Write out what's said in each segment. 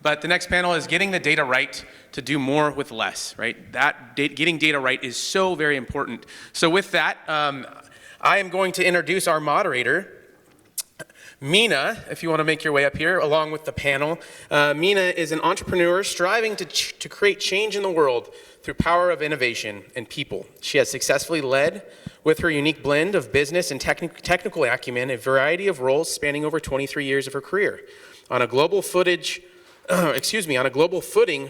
But the next panel is getting the data right to do more with less, right? Getting data right is so very important. So with that, I am going to introduce our moderator, Mina, if you want to make your way up here, along with the panel. Mina is an entrepreneur striving to create change in the world through power of innovation and people. She has successfully led, with her unique blend of business and technical acumen, a variety of roles spanning over 23 years of her career. On a global footing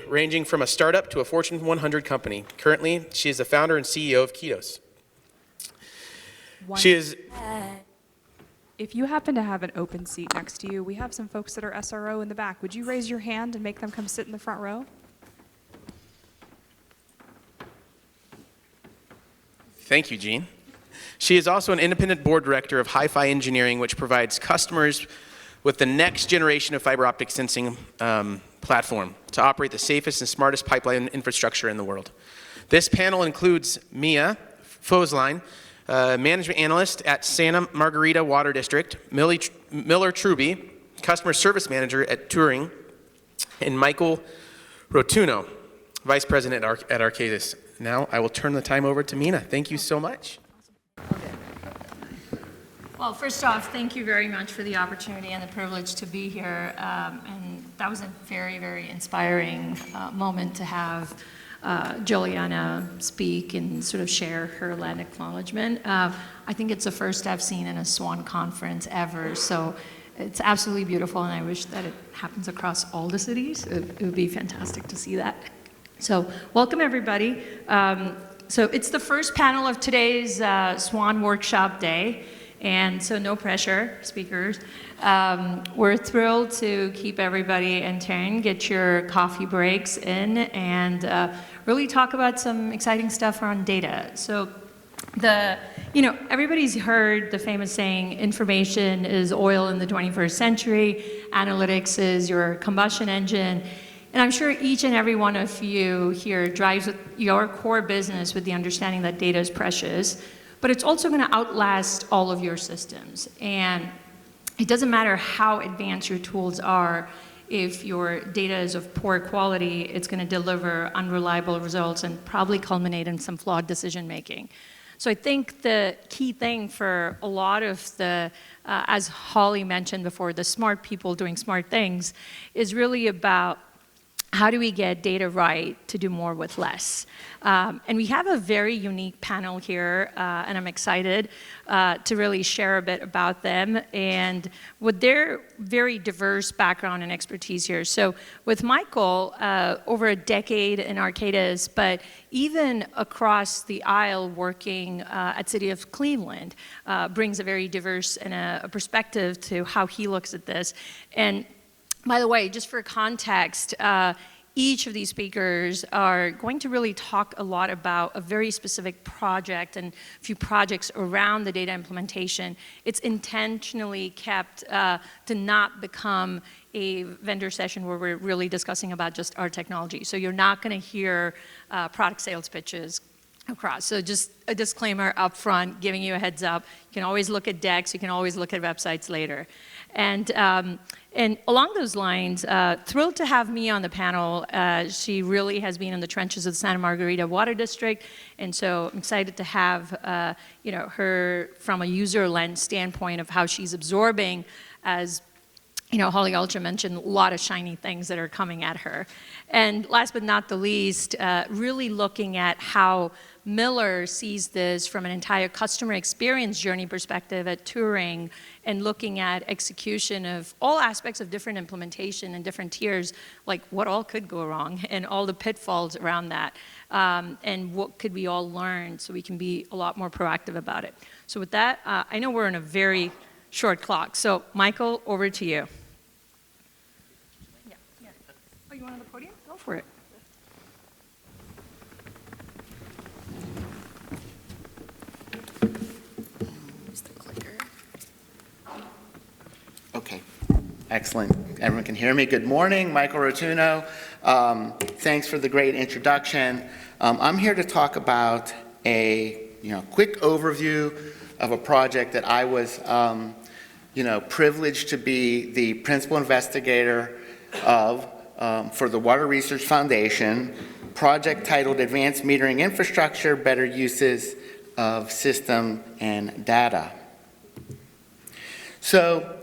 ranging from a startup to a Fortune 100 company. Currently, she is the founder and CEO of Ketos. She is... If you happen to have an open seat next to you, we have some folks that are SRO in the back. Would you raise your hand and make them come sit in the front row? Thank you, Jean. She is also an independent board director of Hi-Fi Engineering, which provides customers with the next generation of fiber optic sensing platform to operate the safest and smartest pipeline infrastructure in the world. This panel includes Mia Fosline, management analyst at Santa Margarita Water District, Miller Truby, customer service manager at Turing, and Michael Rotuno, vice president at Arcadis. Now I will turn the time over to Mina. Thank you so much. Well, first off, thank you very much for the opportunity and the privilege to be here. And that was a very, very inspiring moment to have Juliana speak and sort of share her land acknowledgement. I think it's the first I've seen in a SWAN conference ever, so it's absolutely beautiful, and I wish that it happens across all the cities. It would be fantastic to see that. So welcome, everybody. So it's the first panel of today's SWAN workshop day, and so no pressure, speakers. We're thrilled to keep everybody entertained, get your coffee breaks in, and really talk about some exciting stuff on data. So everybody's heard the famous saying, information is oil in the 21st century, analytics is your combustion engine. And I'm sure each and every one of you here drives your core business with the understanding that data is precious, but it's also going to outlast all of your systems. And it doesn't matter how advanced your tools are, if your data is of poor quality, it's going to deliver unreliable results and probably culminate in some flawed decision making. So I think the key thing for a lot of the, as Holly mentioned before, the smart people doing smart things, is really about how do we get data right to do more with less? And we have a very unique panel here, and I'm excited to really share a bit about them and with their very diverse background and expertise here. So with Michael, over a decade in Arcadis, but even across the aisle working at City of Cleveland, brings a very diverse and a perspective to how he looks at this. And by the way, just for context, each of these speakers are going to really talk a lot about a very specific project and a few projects around the data implementation. It's intentionally kept to not become a vendor session where we're really discussing about just our technology. So you're not going to hear product sales pitches across. So just a disclaimer up front, giving you a heads up. You can always look at decks, you can always look at websites later. And along those lines, thrilled to have Mia on the panel. She really has been in the trenches of the Santa Margarita Water District, and so I'm excited to have her from a user lens standpoint of how she's absorbing, as Holly also mentioned, a lot of shiny things that are coming at her. And last but not the least, really looking at how Miller sees this from an entire customer experience journey perspective at Turing, and looking at execution of all aspects of different implementation and different tiers, like what all could go wrong and all the pitfalls around that, and what could we all learn so we can be a lot more proactive about it. So with that, I know we're in a very short clock, so Michael, over to you. Yeah. Oh, you want on the podium? Go for it. Okay, excellent. Everyone can hear me. Good morning, Michael Rotuno. Thanks for the great introduction. I'm here to talk about a quick overview of a project that I was privileged to be the principal investigator of for the Water Research Foundation, project titled Advanced Metering Infrastructure, Better Uses of System and Data. So,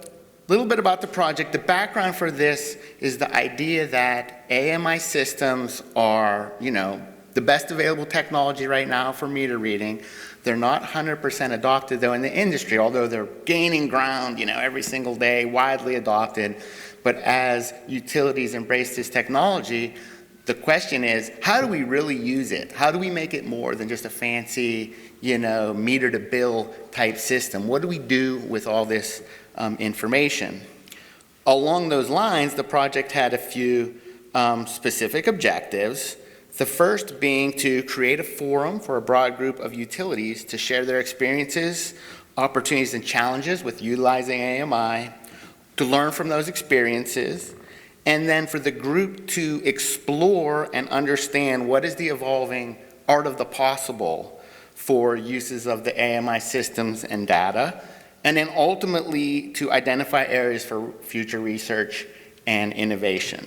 a little bit about the project. The background for this is the idea that AMI systems are, the best available technology right now for meter reading. They're not 100% adopted, though, in the industry, although they're gaining ground, every single day, widely adopted. But as utilities embrace this technology, the question is, how do we really use it? How do we make it more than just a fancy, meter to bill type system? What do we do with all this information? Along those lines, the project had a few specific objectives. The first being to create a forum for a broad group of utilities to share their experiences, opportunities, and challenges with utilizing AMI, to learn from those experiences, and then for the group to explore and understand what is the evolving art of the possible for uses of the AMI systems and data, and then ultimately to identify areas for future research and innovation.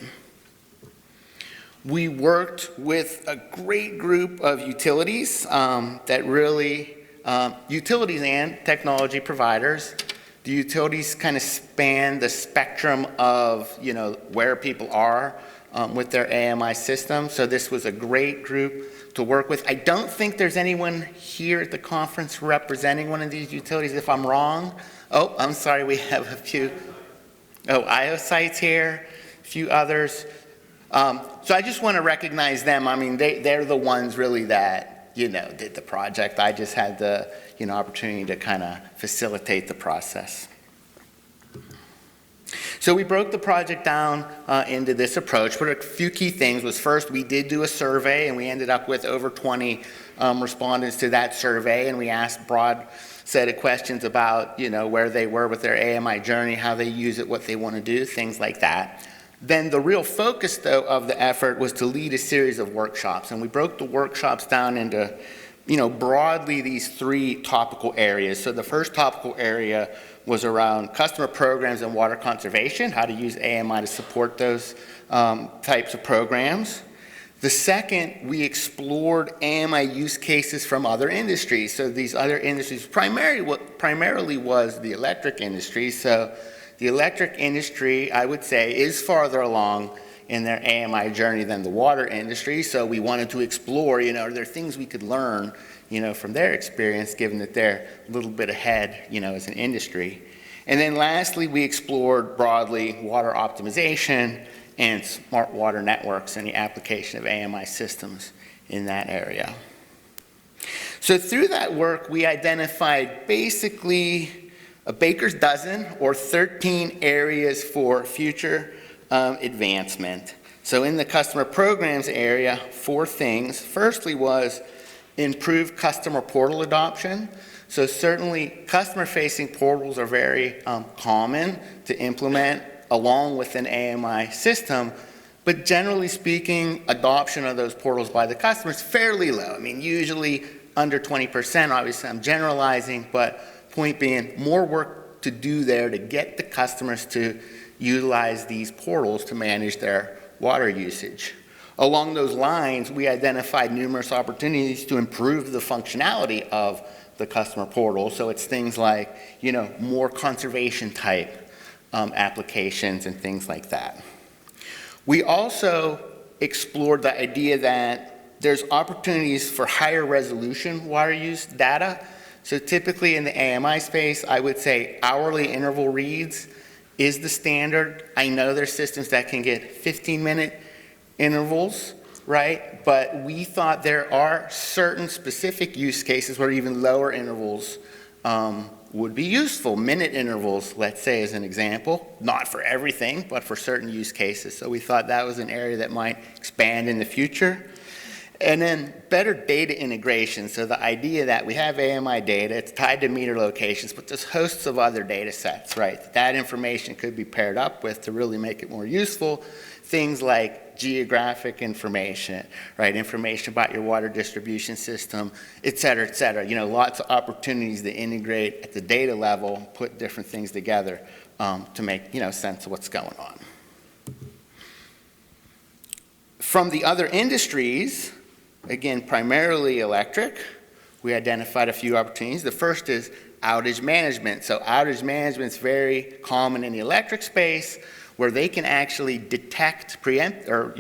We worked with a great group of utilities that really, utilities and technology providers. The utilities kind of span the spectrum of, where people are with their AMI system. So this was a great group to work with. I don't think there's anyone here at the conference representing one of these utilities, if I'm wrong. Oh, I'm sorry, we have a few. Oh, IO sites here, a few others. So I just want to recognize them. I mean, they're the ones really that, did the project. I just had the, opportunity to kind of facilitate the process. So we broke the project down into this approach, but a few key things was first, we did do a survey, and we ended up with over 20 respondents to that survey, and we asked a broad set of questions about, where they were with their AMI journey, how they use it, what they want to do, things like that. Then the real focus, though, of the effort was to lead a series of workshops, and we broke the workshops down into, broadly these three topical areas. So the first topical area was around customer programs and water conservation, how to use AMI to support those types of programs. The second, we explored AMI use cases from other industries. So these other industries primarily was the electric industry. So the electric industry, I would say, is farther along in their AMI journey than the water industry. So we wanted to explore, are there things we could learn, from their experience, given that they're a little bit ahead, as an industry. And then lastly, we explored broadly water optimization and smart water networks and the application of AMI systems in that area. So through that work, we identified basically a baker's dozen or 13 areas for future advancement. So in the customer programs area, 4 things. Firstly was improved customer portal adoption. So certainly customer-facing portals are very common to implement along with an AMI system, but generally speaking, adoption of those portals by the customers is fairly low. I mean, usually under 20%, obviously I'm generalizing, but point being, more work to do there to get the customers to utilize these portals to manage their water usage. Along those lines, we identified numerous opportunities to improve the functionality of the customer portal. So it's things like, more conservation type applications and things like that. We also explored the idea that there's opportunities for higher resolution water use data. So typically in the AMI space, I would say hourly interval reads is the standard. I know there's systems that can get 15-minute intervals, right? But we thought there are certain specific use cases where even lower intervals would be useful. Minute intervals, let's say, as an example. Not for everything, but for certain use cases. So we thought that was an area that might expand in the future. And then better data integration. So the idea that we have AMI data, it's tied to meter locations, but there's hosts of other data sets, right? That information could be paired up with to really make it more useful. Things like geographic information, right? Information about your water distribution system, et cetera, et cetera. Lots of opportunities to integrate at the data level, put different things together to make, sense of what's going on. From the other industries, again, primarily electric, we identified a few opportunities. The first is outage management. So outage management is very common in the electric space, where they can actually detect, preempt, or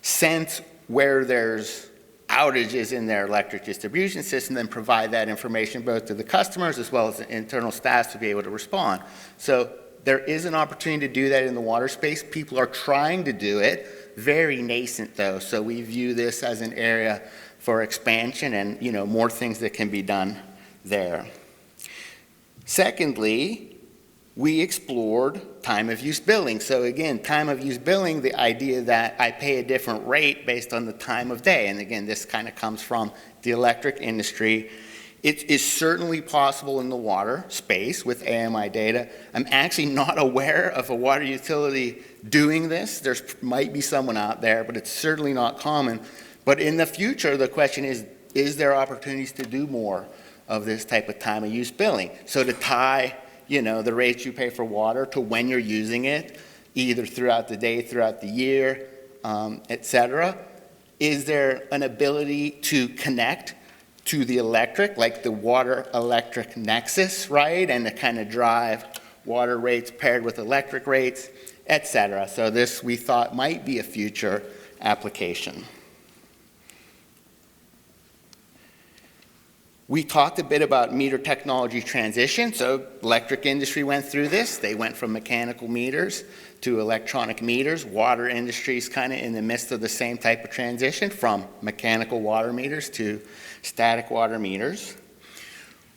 sense where there's outages in their electric distribution system, and provide that information both to the customers as well as the internal staff to be able to respond. So there is an opportunity to do that in the water space. People are trying to do it, very nascent though. So we view this as an area for expansion and more things that can be done there. Secondly, we explored time of use billing. So again, time of use billing, the idea that I pay a different rate based on the time of day. And again, this kind of comes from the electric industry. It is certainly possible in the water space with AMI data. I'm actually not aware of a water utility doing this. There might be someone out there, but it's certainly not common. But in the future, the question is there opportunities to do more of this type of time of use billing? So to tie, the rates you pay for water to when you're using it, either throughout the day, throughout the year, et cetera. Is there an ability to connect to the electric, like the water electric nexus, right? And to kind of drive water rates paired with electric rates, et cetera. So this we thought might be a future application. We talked a bit about meter technology transition. So electric industry went through this. They went from mechanical meters to electronic meters. Water industry is kind of in the midst of the same type of transition from mechanical water meters to static water meters.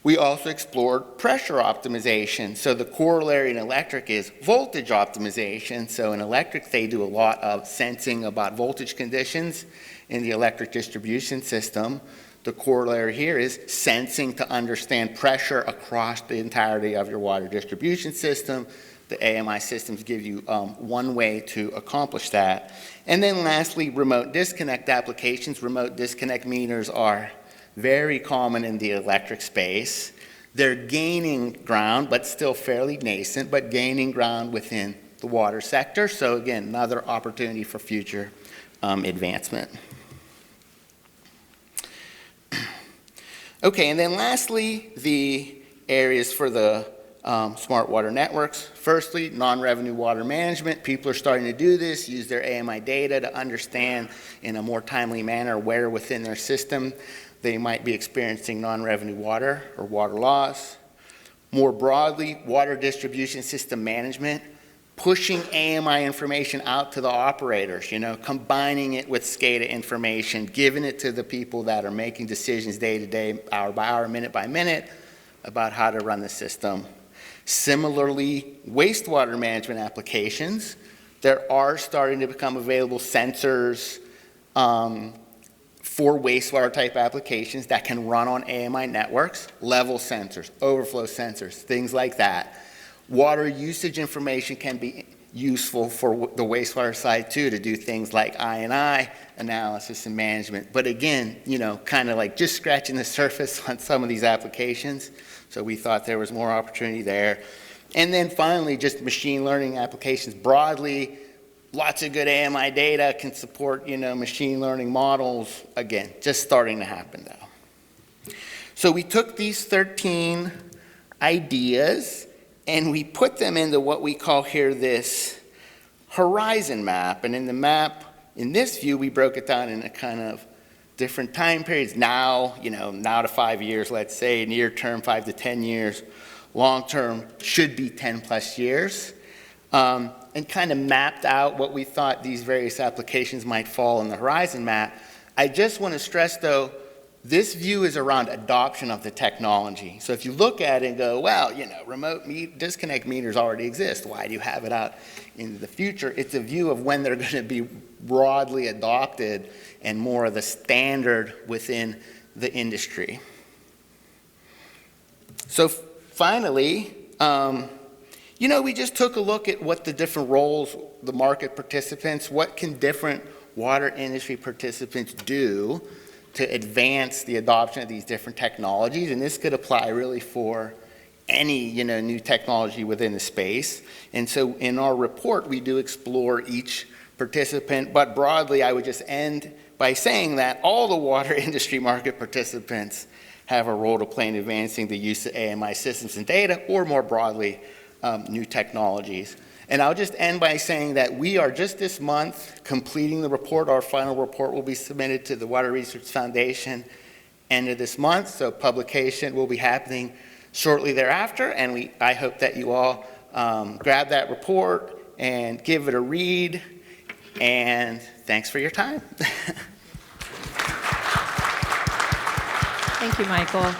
We also explored pressure optimization. So the corollary in electric is voltage optimization. So in electric, they do a lot of sensing about voltage conditions in the electric distribution system. The corollary here is sensing to understand pressure across the entirety of your water distribution system. The AMI systems give you one way to accomplish that. And then lastly, remote disconnect applications. Remote disconnect meters are very common in the electric space. They're gaining ground, but still fairly nascent, but gaining ground within the water sector. So again, another opportunity for future advancement. Okay, and then lastly, the areas for the smart water networks. Firstly, non-revenue water management. People are starting to do this, use their AMI data to understand in a more timely manner where within their system they might be experiencing non-revenue water or water loss. More broadly, water distribution system management, pushing AMI information out to the operators, combining it with SCADA information, giving it to the people that are making decisions day to day, hour by hour, minute by minute about how to run the system. Similarly, wastewater management applications. There are starting to become available sensors for wastewater type applications that can run on AMI networks, level sensors, overflow sensors, things like that. Water usage information can be useful for the wastewater side too, to do things like I&I analysis and management. But again, kind of like just scratching the surface on some of these applications. So we thought there was more opportunity there. And then finally, just machine learning applications broadly. Lots of good AMI data can support, machine learning models. Again, just starting to happen though. So we took these 13 ideas and we put them into what we call here this horizon map. And in the map, in this view, we broke it down in a kind of different time periods. Now, now to 5 years, let's say, near term, 5 to 10 years. Long term should be 10 plus years. And kind of mapped out what we thought these various applications might fall in the horizon map. I just want to stress though, this view is around adoption of the technology. So if you look at it and go, well, remote disconnect meters already exist. Why do you have it out into the future? It's a view of when they're going to be broadly adopted and more of the standard within the industry. So finally, we just took a look at what the different roles, the market participants, what can different water industry participants do to advance the adoption of these different technologies. And this could apply really for any new technology within the space. And so in our report, we do explore each participant, but broadly, I would just end by saying that all the water industry market participants have a role to play in advancing the use of AMI systems and data, or more broadly, new technologies. And I'll just end by saying that we are just this month completing the report. Our final report will be submitted to the Water Research Foundation end of this month, so publication will be happening shortly thereafter, and I hope that you all grab that report and give it a read, and thanks for your time. Thank you, Michael.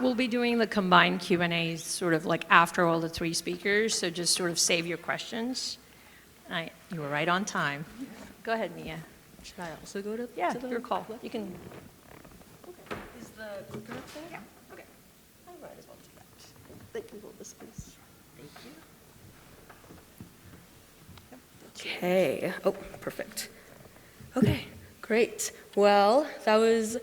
We'll be doing the combined Q&A sort of like after all the three speakers, so just sort of save your questions. You were right on time. Go ahead, Mia. Should I also go to Yeah, to the your call. You can. Okay. Is the clicker up there? Yeah. Okay. I might as well do that. Thank you, hold this, please. Thank you. Okay. Oh, perfect. Okay, great. Well, that was,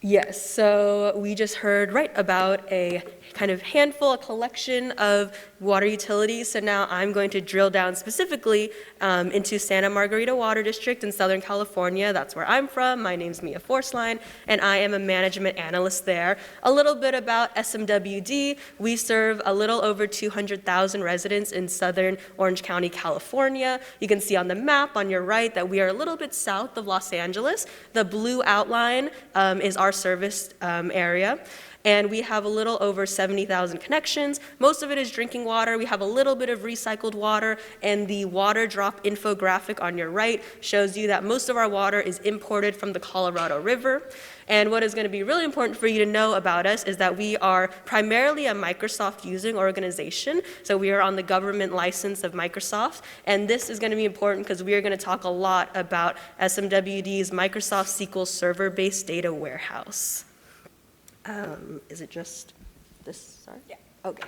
yes, so we just heard, right, about a kind of handful, a collection of water utilities. So now I'm going to drill down specifically into Santa Margarita Water District in Southern California. That's where I'm from. My name's Mia Forsline, and I am a management analyst there. A little bit about SMWD. We serve a little over 200,000 residents in Southern Orange County, California. You can see on the map on your right that we are a little bit south of Los Angeles. The blue outline is our service area. And we have a little over 70,000 connections. Most of it is drinking water. We have a little bit of recycled water, and the water drop infographic on your right shows you that most of our water is imported from the Colorado River. And what is going to be really important for you to know about us is that we are primarily a Microsoft using organization. So we are on the government license of Microsoft. And this is going to be important because we are going to talk a lot about SMWD's Microsoft SQL Server-based data warehouse. Is it just this? Sorry? Yeah. Okay.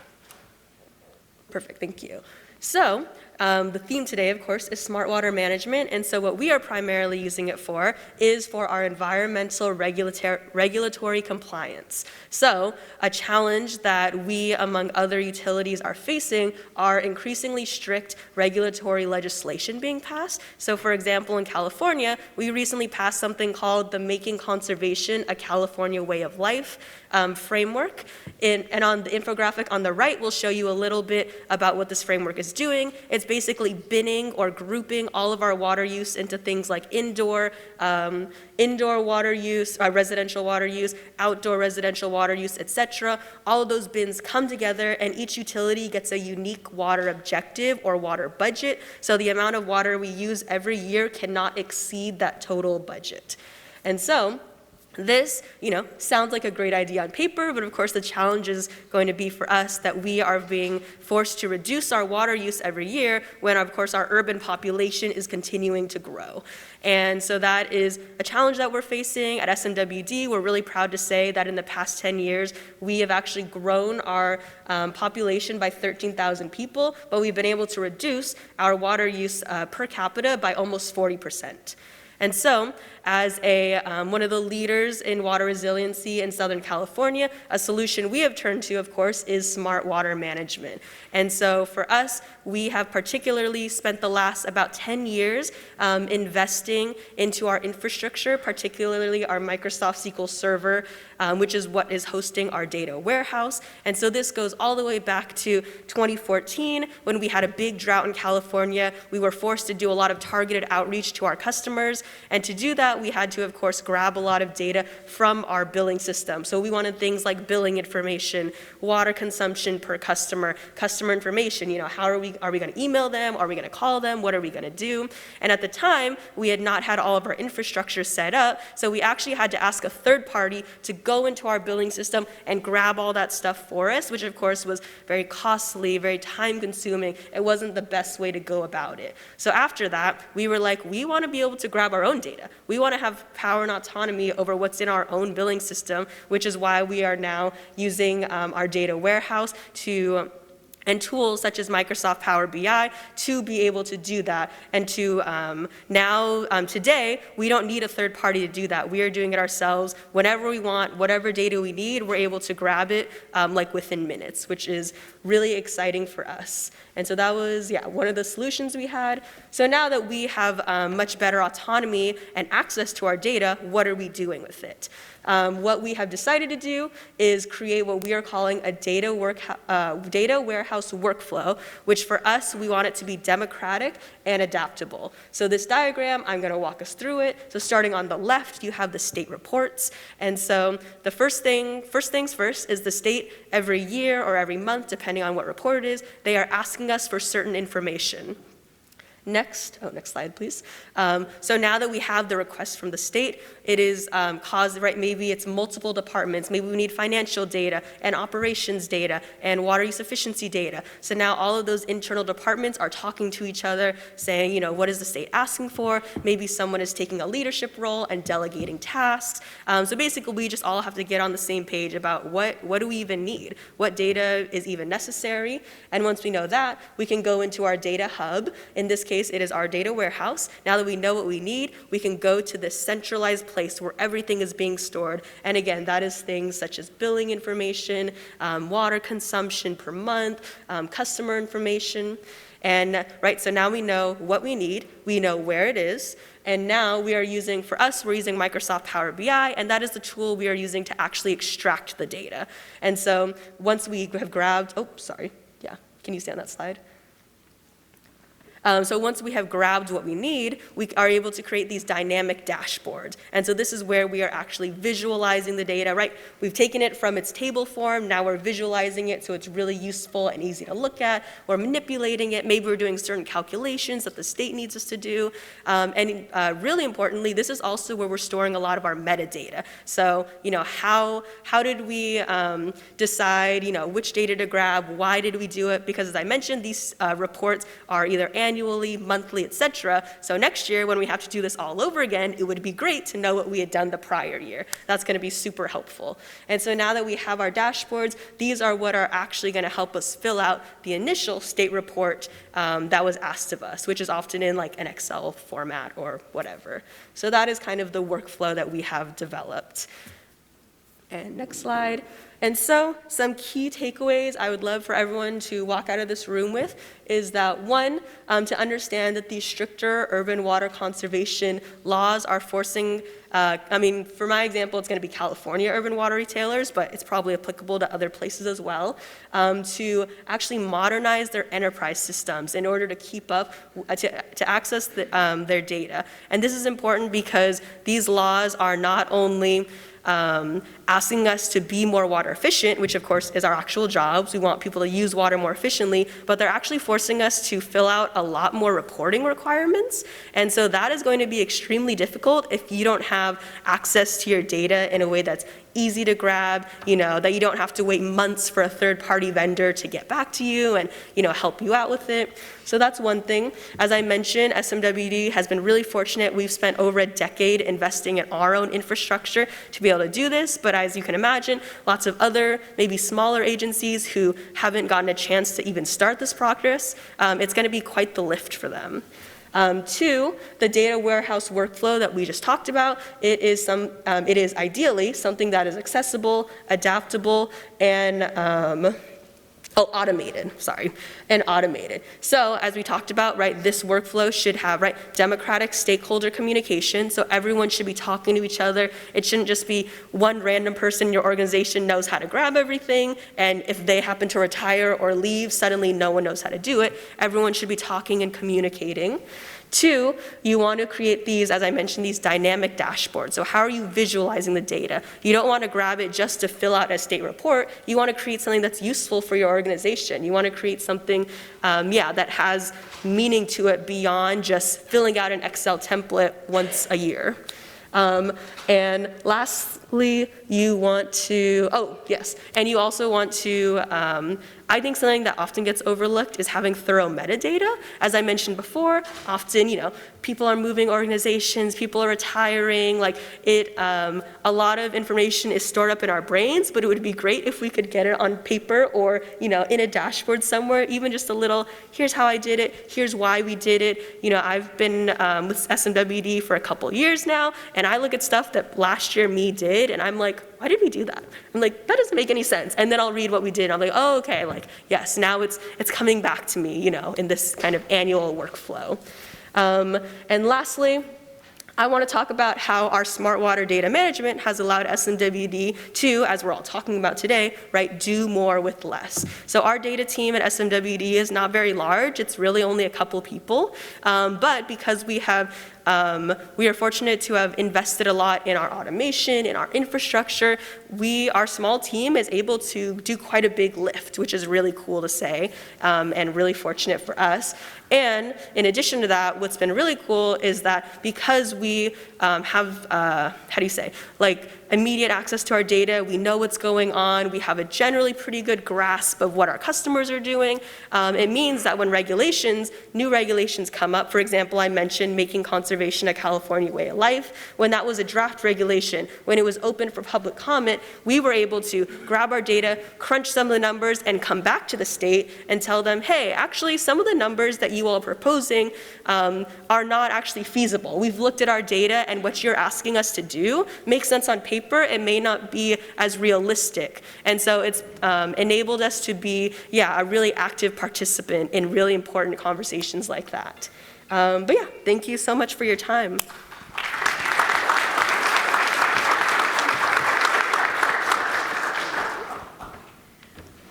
Perfect, thank you. So the theme today, of course, is smart water management. And so what we are primarily using it for is for our environmental regulatory compliance. So a challenge that we, among other utilities, are facing are increasingly strict regulatory legislation being passed. So for example, in California, we recently passed something called the Making Conservation a California Way of Life framework. And on the infographic on the right, we'll show you a little bit about what this framework is doing. It's basically binning or grouping all of our water use into things like indoor water use, residential water use, outdoor residential water use, etc. All of those bins come together, and each utility gets a unique water objective or water budget. So the amount of water we use every year cannot exceed that total budget. And so this, sounds like a great idea on paper, but of course the challenge is going to be for us that we are being forced to reduce our water use every year when, of course, our urban population is continuing to grow. And so that is a challenge that we're facing at SMWD. We're really proud to say that in the past 10 years, we have actually grown our population by 13,000 people, but we've been able to reduce our water use per capita by almost 40%. And so, as one of the leaders in water resiliency in Southern California, a solution we have turned to, of course, is smart water management. And so for us, we have particularly spent the last about 10 years investing into our infrastructure, particularly our Microsoft SQL Server, which is what is hosting our data warehouse. And so this goes all the way back to 2014, when we had a big drought in California. We were forced to do a lot of targeted outreach to our customers. And to do that, we had to, of course, grab a lot of data from our billing system. So we wanted things like billing information, water consumption per customer, customer information. How are we going to email them? Are we going to call them? What are we going to do? And at the time, we had not had all of our infrastructure set up. So we actually had to ask a third party to go into our billing system and grab all that stuff for us, which of course was very costly, very time consuming. It wasn't the best way to go about it. So after that, we were like, we want to be able to grab our own data. We want to have power and autonomy over what's in our own billing system, which is why we are now using our data warehouse to and tools such as Microsoft Power BI to be able to do that. And to today, we don't need a third party to do that. We are doing it ourselves. Whenever we want, whatever data we need, we're able to grab it like within minutes, which is really exciting for us. And so that was, one of the solutions we had. So now that we have much better autonomy and access to our data, what are we doing with it? What we have decided to do is create what we are calling a data warehouse workflow, which for us, we want it to be democratic and adaptable. So this diagram, I'm going to walk us through it. So starting on the left, you have the state reports. And so the first things first is the state every year or every month, depending on what report it is, they are asking us for certain information. Next slide, please. So now that we have the request from the state, it is caused, right, maybe it's multiple departments. Maybe we need financial data and operations data and water use efficiency data. So now all of those internal departments are talking to each other, saying, you know, what is the state asking for? Maybe someone is taking a leadership role and delegating tasks. So basically, we just all have to get on the same page about what do we even need? What data is even necessary? And once we know that, we can go into our data hub. In this case, it is our data warehouse. Now that we know what we need, we can go to this centralized place where everything is being stored. And again, that is things such as billing information, water consumption per month, customer information. And right, so now we know what we need, we know where it is, and now we are using, for us, we're using Microsoft Power BI, and that is the tool we are using to actually extract the data. And so once we have grabbed, can you stay on that slide? So once we have grabbed what we need, we are able to create these dynamic dashboards. And so this is where we are actually visualizing the data, right? We've taken it from its table form, now we're visualizing it so it's really useful and easy to look at. We're manipulating it, maybe we're doing certain calculations that the state needs us to do. And really importantly, this is also where we're storing a lot of our metadata. So, you know, how did we decide, you know, which data to grab, why did we do it? Because as I mentioned, these reports are either annually, monthly, et cetera. So next year, when we have to do this all over again, it would be great to know what we had done the prior year. That's going to be super helpful. And so now that we have our dashboards, these are what are actually going to help us fill out the initial state report that was asked of us, which is often in like an Excel format or whatever. So that is kind of the workflow that we have developed. And next slide. And so some key takeaways I would love for everyone to walk out of this room with is that, one, to understand that these stricter urban water conservation laws are forcing, for my example, it's going to be California urban water retailers, but it's probably applicable to other places as well, to actually modernize their enterprise systems in order to keep up, to access their data. And this is important because these laws are not only asking us to be more water efficient, which of course is our actual jobs. We want people to use water more efficiently, but they're actually forcing us to fill out a lot more reporting requirements. And so that is going to be extremely difficult if you don't have access to your data in a way that's easy to grab, you know, that you don't have to wait months for a third-party vendor to get back to you and, you know, help you out with it. So that's one thing. As I mentioned, SMWD has been really fortunate. We've spent over a decade investing in our own infrastructure to be able to do this, but as you can imagine, lots of other, maybe smaller agencies who haven't gotten a chance to even start this progress, it's going to be quite the lift for them. Two, the data warehouse workflow that we just talked about, it is ideally something that is accessible, adaptable, and automated. So as we talked about, right, this workflow should have, right, democratic stakeholder communication, so everyone should be talking to each other. It shouldn't just be one random person in your organization knows how to grab everything, and if they happen to retire or leave, suddenly no one knows how to do it. Everyone should be talking and communicating. Two, you want to create these, as I mentioned, these dynamic dashboards. So how are you visualizing the data? You don't want to grab it just to fill out a state report. You want to create something that's useful for your organization. You want to create something, that has meaning to it beyond just filling out an Excel template once a year. And last Lastly, you want to, oh, yes, and you also want to, I think something that often gets overlooked is having thorough metadata. As I mentioned before, often, people are moving organizations, people are retiring, like a lot of information is stored up in our brains, but it would be great if we could get it on paper or, in a dashboard somewhere, even just a little, here's how I did it, here's why we did it. I've been with SMWD for a couple years now, and I look at stuff that last year me did, and I'm like, why did we do that? I'm like, that doesn't make any sense. And then I'll read what we did, and I'm like, oh, okay, like, yes, now it's coming back to me, in this kind of annual workflow. And lastly, I want to talk about how our smart water data management has allowed SMWD to, as we're all talking about today, right, do more with less. So our data team at SMWD is not very large. It's really only a couple people. But because we are fortunate to have invested a lot in our automation, in our infrastructure, our small team is able to do quite a big lift, which is really cool to say, and really fortunate for us. And in addition to that, what's been really cool is that because we have, like immediate access to our data, we know what's going on, we have a generally pretty good grasp of what our customers are doing, it means that when new regulations come up, for example, I mentioned making conservation a California way of life. When that was a draft regulation, when it was open for public comment, we were able to grab our data, crunch some of the numbers, and come back to the state and tell them, hey, actually, some of the numbers that you all are proposing are not actually feasible. We've looked at our data, and what you're asking us to do makes sense on paper. It may not be as realistic. And so it's enabled us to be, a really active participant in really important conversations like that. But yeah, thank you so much for your time.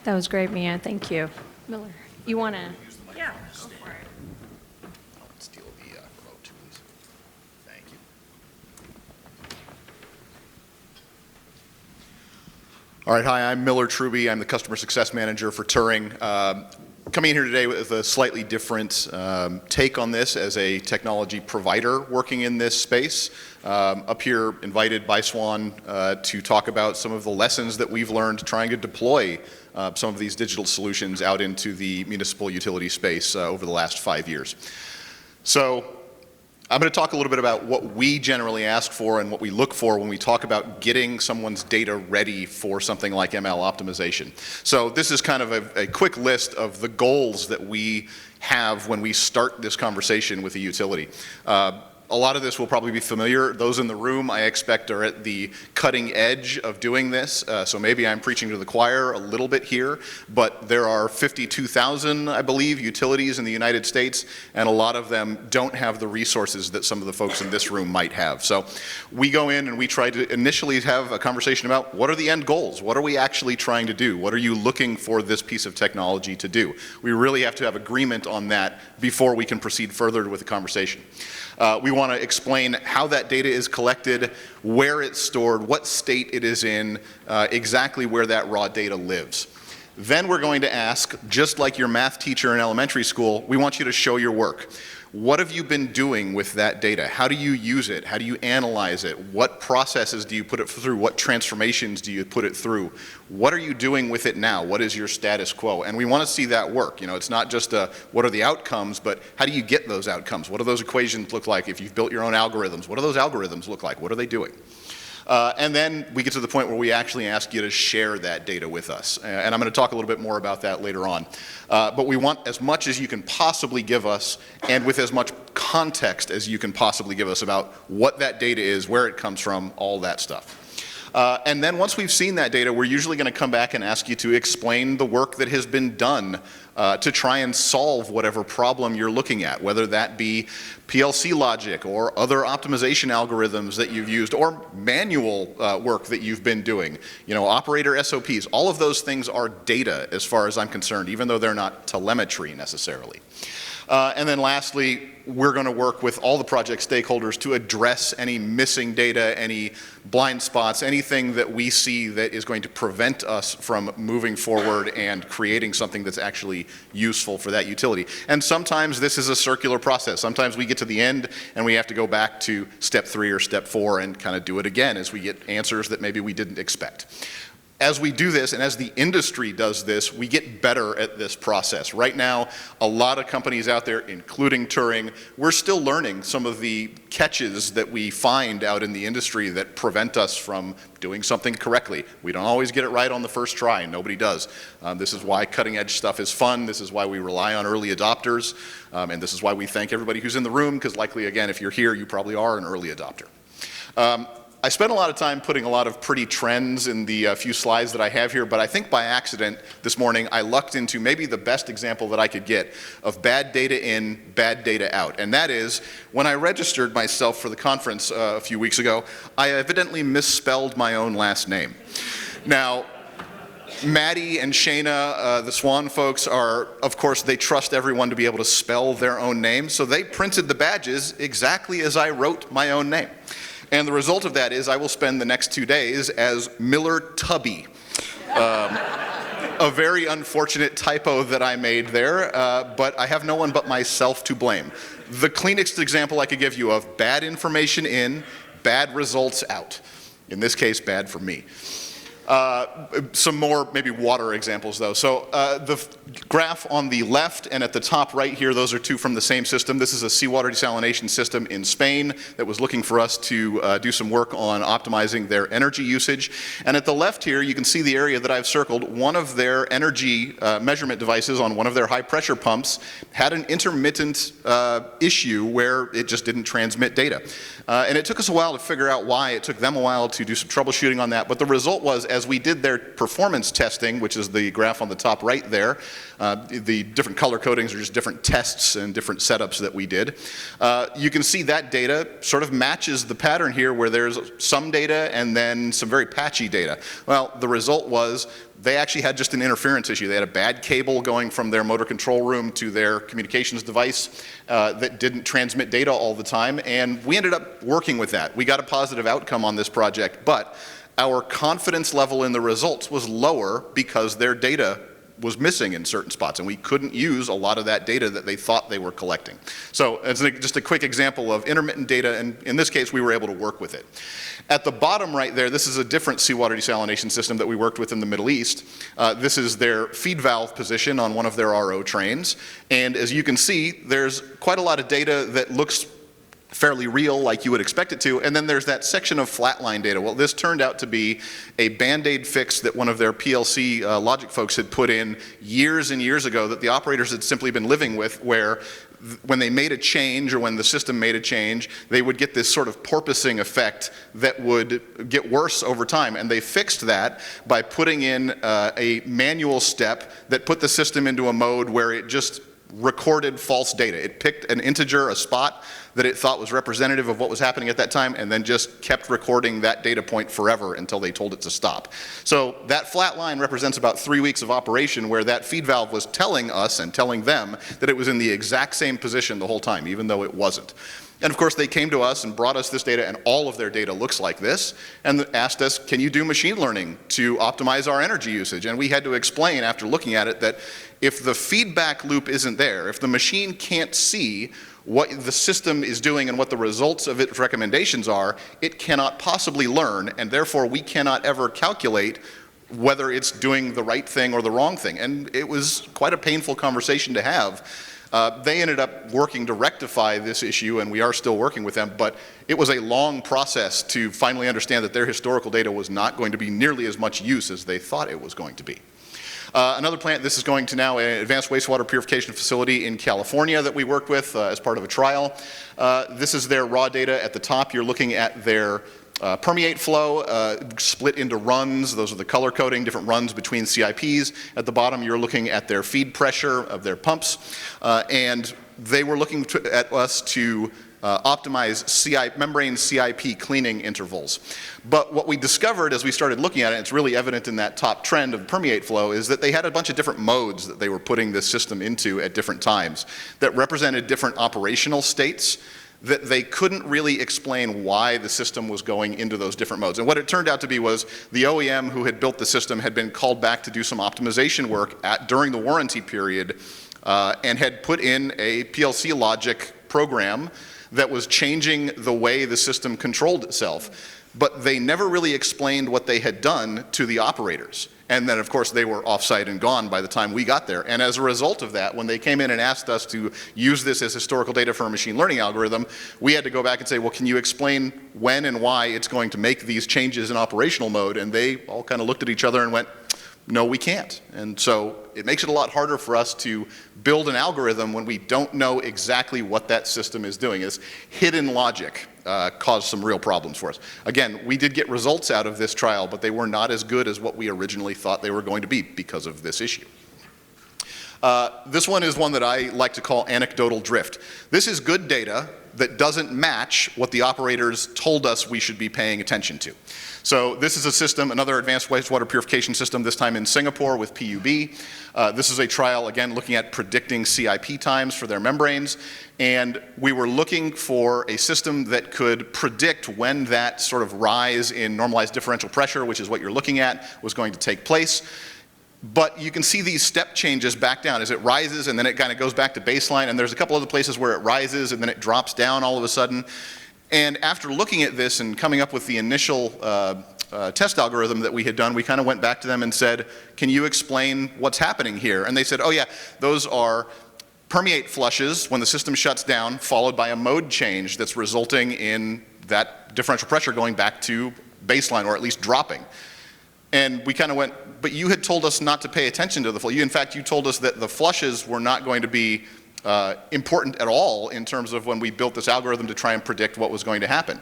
That was great, Mia. Thank you. Miller, you want to? Yeah, go for it. Steal the remote, please. Thank you. All right, hi, I'm Miller Truby. I'm the Customer Success Manager for Turing. Coming in here today with a slightly different take on this as a technology provider working in this space. Up here, invited by SWAN to talk about some of the lessons that we've learned trying to deploy some of these digital solutions out into the municipal utility space over the last 5 years. So I'm going to talk a little bit about what we generally ask for and what we look for when we talk about getting someone's data ready for something like ML optimization. So this is kind of a quick list of the goals that we have when we start this conversation with a utility. A lot of this will probably be familiar. Those in the room, I expect, are at the cutting edge of doing this. So maybe I'm preaching to the choir a little bit here, but there are 52,000, I believe, utilities in the United States, and a lot of them don't have the resources that some of the folks in this room might have. So we go in and we try to initially have a conversation about what are the end goals? What are we actually trying to do? What are you looking for this piece of technology to do? We really have to have agreement on that before we can proceed further with the conversation. We want to explain how that data is collected, where it's stored, what state it is in, exactly where that raw data lives. Then we're going to ask, just like your math teacher in elementary school, we want you to show your work. What have you been doing with that data? How do you use it? How do you analyze it? What processes do you put it through? What transformations do you put it through? What are you doing with it now? What is your status quo? And we want to see that work. It's not just what are the outcomes, but how do you get those outcomes? What do those equations look like if you've built your own algorithms? What do those algorithms look like? What are they doing? And then we get to the point where we actually ask you to share that data with us. And I'm going to talk a little bit more about that later on. But we want as much as you can possibly give us and with as much context as you can possibly give us about what that data is, where it comes from, all that stuff. And then once we've seen that data, we're usually going to come back and ask you to explain the work that has been done to try and solve whatever problem you're looking at, whether that be PLC logic or other optimization algorithms that you've used or manual work that you've been doing, operator SOPs. All of those things are data as far as I'm concerned, even though they're not telemetry necessarily. And then lastly, we're going to work with all the project stakeholders to address any missing data, any blind spots, anything that we see that is going to prevent us from moving forward and creating something that's actually useful for that utility. And sometimes this is a circular process. Sometimes we get to the end and we have to go back to step 3 or step 4 and kind of do it again as we get answers that maybe we didn't expect. As we do this, and as the industry does this, we get better at this process. Right now, a lot of companies out there, including Turing, we're still learning some of the catches that we find out in the industry that prevent us from doing something correctly. We don't always get it right on the first try, nobody does. This is why cutting edge stuff is fun, this is why we rely on early adopters, and this is why we thank everybody who's in the room, because likely, again, if you're here, you probably are an early adopter. I spent a lot of time putting a lot of pretty trends in the few slides that I have here, but I think by accident this morning I lucked into maybe the best example that I could get of bad data in, bad data out. And that is, when I registered myself for the conference a few weeks ago, I evidently misspelled my own last name. Now, Maddie and Shayna, the SWAN folks, are, of course, they trust everyone to be able to spell their own name, so they printed the badges exactly as I wrote my own name. And the result of that is I will spend the next 2 days as Miller Tubby. A very unfortunate typo that I made there, but I have no one but myself to blame. The cleanest example I could give you of bad information in, bad results out. In this case, bad for me. Some more maybe water examples though. So the graph on the left and at the top right here, those are two from the same system. This is a seawater desalination system in Spain that was looking for us to do some work on optimizing their energy usage. And at the left here, you can see the area that I've circled. One of their energy measurement devices on one of their high pressure pumps had an intermittent issue where it just didn't transmit data. And it took us a while to figure out why. It took them a while to do some troubleshooting on that. But the result was, as we did their performance testing, which is the graph on the top right there, the different color codings are just different tests and different setups that we did. You can see that data sort of matches the pattern here where there's some data and then some very patchy data. Well, the result was they actually had just an interference issue. They had a bad cable going from their motor control room to their communications device that didn't transmit data all the time, and we ended up working with that. We got a positive outcome on this project, but our confidence level in the results was lower because their data was missing in certain spots, and we couldn't use a lot of that data that they thought they were collecting. So it's just a quick example of intermittent data, and in this case, we were able to work with it. At the bottom right there, this is a different seawater desalination system that we worked with in the Middle East. This is their feed valve position on one of their RO trains, and as you can see, there's quite a lot of data that looks fairly real like you would expect it to, and then there's that section of flatline data. Well, this turned out to be a Band-Aid fix that one of their PLC logic folks had put in years and years ago that the operators had simply been living with, where when they made a change or when the system made a change, they would get this sort of porpoising effect that would get worse over time. And they fixed that by putting in a manual step that put the system into a mode where it just recorded false data. It picked an integer, a spot that it thought was representative of what was happening at that time, and then just kept recording that data point forever until they told it to stop. So that flat line represents about 3 weeks of operation where that feed valve was telling us and telling them that it was in the exact same position the whole time, even though it wasn't. And of course, they came to us and brought us this data, and all of their data looks like this, and asked us, can you do machine learning to optimize our energy usage? And we had to explain, after looking at it, that if the feedback loop isn't there, if the machine can't see what the system is doing and what the results of its recommendations are, it cannot possibly learn, and therefore we cannot ever calculate whether it's doing the right thing or the wrong thing. And it was quite a painful conversation to have. They ended up working to rectify this issue, and we are still working with them, but it was a long process to finally understand that their historical data was not going to be nearly as much use as they thought it was going to be. Another plant, this is going to now an advanced wastewater purification facility in California that we worked with as part of a trial. This is their raw data. At the top, you're looking at their permeate flow split into runs. Those are the color coding, different runs between CIPs. At the bottom, you're looking at their feed pressure of their pumps. And they were looking at us to optimize membrane CIP cleaning intervals. But what we discovered as we started looking at it, and it's really evident in that top trend of permeate flow, is that they had a bunch of different modes that they were putting this system into at different times that represented different operational states that they couldn't really explain why the system was going into those different modes. And what it turned out to be was the OEM who had built the system had been called back to do some optimization work during the warranty period and had put in a PLC logic program that was changing the way the system controlled itself. But they never really explained what they had done to the operators. And then, of course, they were offsite and gone by the time we got there. And as a result of that, when they came in and asked us to use this as historical data for a machine learning algorithm, we had to go back and say, well, can you explain when and why it's going to make these changes in operational mode? And they all kind of looked at each other and went, no, we can't. And so it makes it a lot harder for us to build an algorithm when we don't know exactly what that system is doing. This hidden logic caused some real problems for us. Again, we did get results out of this trial, but they were not as good as what we originally thought they were going to be because of this issue. This one is one that I like to call anecdotal drift. This is good data that doesn't match what the operators told us we should be paying attention to. So this is a system, another advanced wastewater purification system, this time in Singapore with PUB. This is a trial, again, looking at predicting CIP times for their membranes. And we were looking for a system that could predict when that sort of rise in normalized differential pressure, which is what you're looking at, was going to take place. But you can see these step changes back down as it rises and then it kind of goes back to baseline, and there's a couple other places where it rises and then it drops down all of a sudden. And after looking at this and coming up with the initial test algorithm that we had done, we kind of went back to them and said, can you explain what's happening here? And they said, oh yeah, those are permeate flushes when the system shuts down, followed by a mode change that's resulting in that differential pressure going back to baseline, or at least dropping. And we kind of went, but you had told us not to pay attention to the flush. In fact, you told us that the flushes were not going to be important at all in terms of when we built this algorithm to try and predict what was going to happen.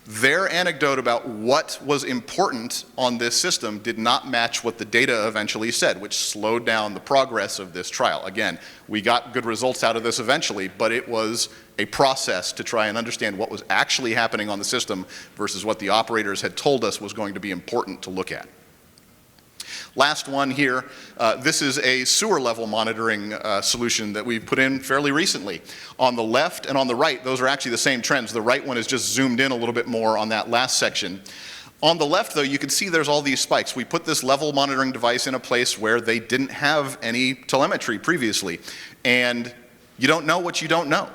Their anecdote about what was important on this system did not match what the data eventually said, which slowed down the progress of this trial. Again, we got good results out of this eventually, but it was a process to try and understand what was actually happening on the system versus what the operators had told us was going to be important to look at. Last one here, this is a sewer level monitoring solution that we've put in fairly recently. On the left and on the right, those are actually the same trends. The right one is just zoomed in a little bit more on that last section. On the left, though, you can see there's all these spikes. We put this level monitoring device in a place where they didn't have any telemetry previously. And you don't know what you don't know.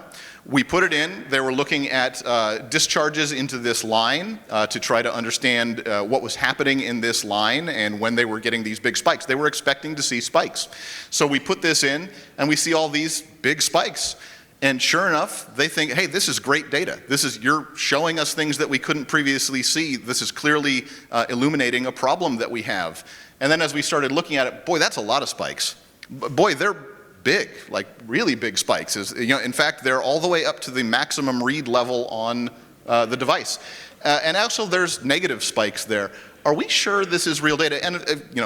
We put it in. They were looking at discharges into this line to try to understand what was happening in this line and when they were getting these big spikes. They were expecting to see spikes. So we put this in and we see all these big spikes. And sure enough, they think, hey, this is great data. You're showing us things that we couldn't previously see. This is clearly illuminating a problem that we have. And then as we started looking at it, boy, that's a lot of spikes. Boy, they're big, like really big spikes. In fact, they're all the way up to the maximum read level on the device. And also there's negative spikes there. Are we sure this is real data? And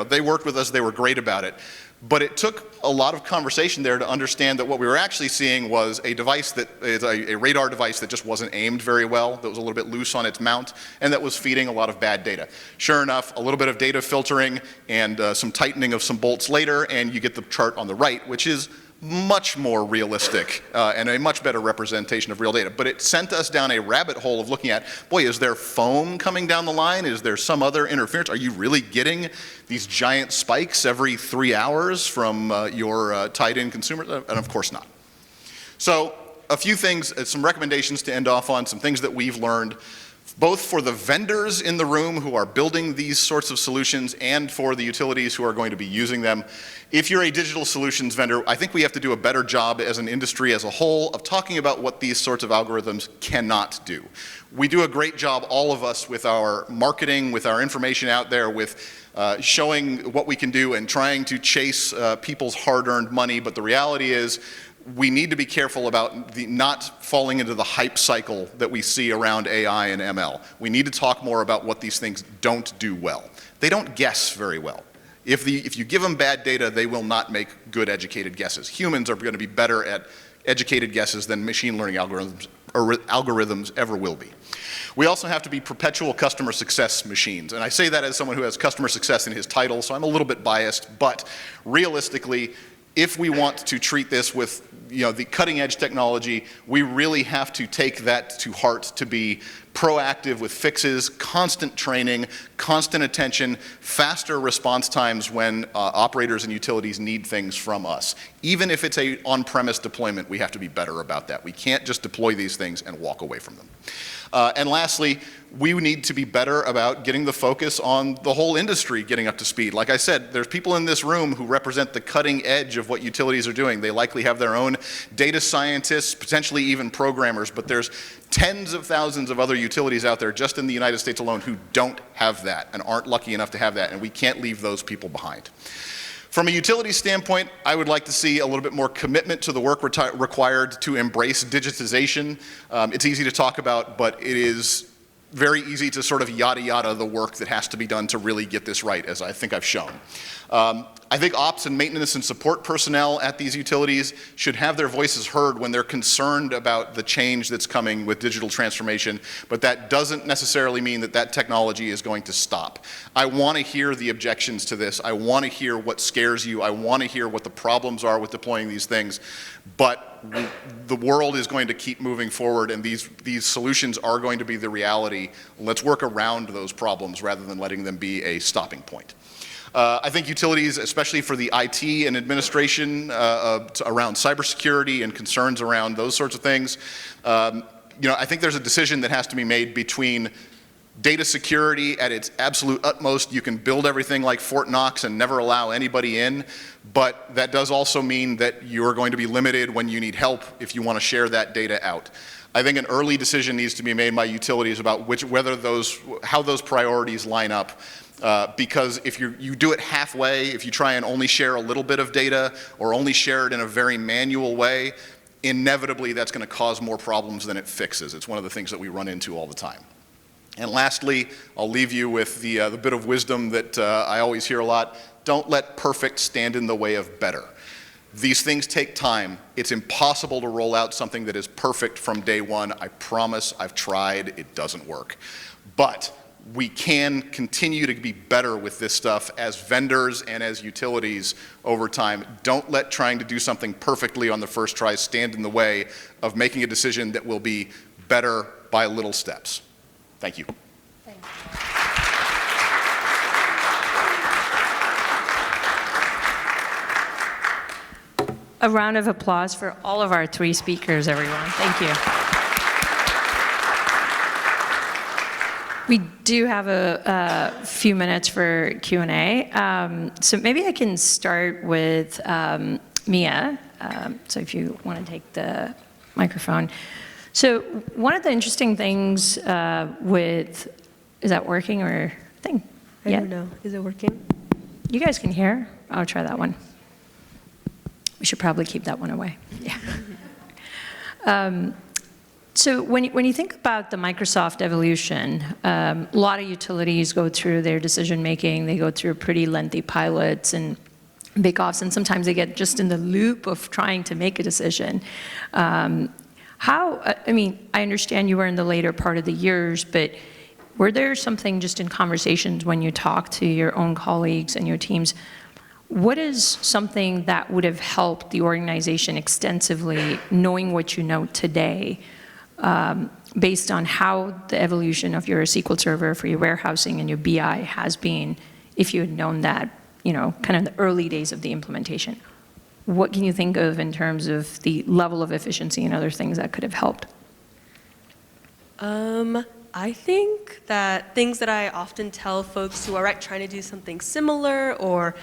they worked with us, they were great about it. But it took a lot of conversation there to understand that what we were actually seeing was a device that is a radar device that just wasn't aimed very well, that was a little bit loose on its mount, and that was feeding a lot of bad data. Sure enough, a little bit of data filtering and some tightening of some bolts later, and you get the chart on the right, which is much more realistic and a much better representation of real data. But it sent us down a rabbit hole of looking at, boy, is there foam coming down the line? Is there some other interference? Are you really getting these giant spikes every 3 hours from your tied-in consumer? And of course not. So a few things, some recommendations to end off on, some things that we've learned, both for the vendors in the room who are building these sorts of solutions and for the utilities who are going to be using them. If you're a digital solutions vendor, I think we have to do a better job as an industry as a whole of talking about what these sorts of algorithms cannot do. We do a great job, all of us, with our marketing, with our information out there, with showing what we can do and trying to chase people's hard-earned money, but the reality is we need to be careful about not falling into the hype cycle that we see around AI and ML. We need to talk more about what these things don't do well. They don't guess very well. If you give them bad data, they will not make good educated guesses. Humans are going to be better at educated guesses than machine learning algorithms algorithms ever will be. We also have to be perpetual customer success machines. And I say that as someone who has customer success in his title, so I'm a little bit biased. But realistically, if we want to treat this with the cutting edge technology, we really have to take that to heart, to be proactive with fixes, constant training, constant attention, faster response times when operators and utilities need things from us. Even if it's a on-premise deployment, we have to be better about that. We can't just deploy these things and walk away from them. And lastly, we need to be better about getting the focus on the whole industry getting up to speed. Like I said, there's people in this room who represent the cutting edge of what utilities are doing. They likely have their own data scientists, potentially even programmers, but there's tens of thousands of other utilities out there just in the United States alone who don't have that and aren't lucky enough to have that, and we can't leave those people behind. From a utility standpoint, I would like to see a little bit more commitment to the work required to embrace digitization. It's easy to talk about, but it is very easy to sort of yada yada the work that has to be done to really get this right, as I think I've shown. I think ops and maintenance and support personnel at these utilities should have their voices heard when they're concerned about the change that's coming with digital transformation, but that doesn't necessarily mean that that technology is going to stop. I want to hear the objections to this. I want to hear what scares you. I want to hear what the problems are with deploying these things, but the world is going to keep moving forward, and these solutions are going to be the reality. Let's work around those problems rather than letting them be a stopping point. I think utilities, especially for the IT and administration around cybersecurity and concerns around those sorts of things, I think there's a decision that has to be made between data security at its absolute utmost. You can build everything like Fort Knox and never allow anybody in, but that does also mean that you're going to be limited when you need help if you want to share that data out. I think an early decision needs to be made by utilities about how those priorities line up. Because if you do it halfway, if you try and only share a little bit of data or only share it in a very manual way, inevitably that's going to cause more problems than it fixes. It's one of the things that we run into all the time. And lastly, I'll leave you with the bit of wisdom that I always hear a lot. Don't let perfect stand in the way of better. These things take time. It's impossible to roll out something that is perfect from day one. I promise, I've tried, it doesn't work. But we can continue to be better with this stuff as vendors and as utilities over time. Don't let trying to do something perfectly on the first try stand in the way of making a decision that will be better by little steps. Thank you. A round of applause for all of our three speakers, everyone. Thank you. We do have a few minutes for Q&A. So maybe I can start with Mia. So if you want to take the microphone. So one of the interesting things is that working or thing? I don't know. Is it working? You guys can hear? I'll try that one. We should probably keep that one away. Yeah. So when you think about the Microsoft evolution, a lot of utilities go through their decision making. They go through pretty lengthy pilots and bake-offs, and sometimes they get just in the loop of trying to make a decision. I understand you were in the later part of the years, but were there something just in conversations when you talk to your own colleagues and your teams? What is something that would have helped the organization extensively, knowing what you know today, based on how the evolution of your SQL Server for your warehousing and your BI has been, if you had known that, kind of the early days of the implementation? What can you think of in terms of the level of efficiency and other things that could have helped? I think that things that I often tell folks who are trying to do something similar or,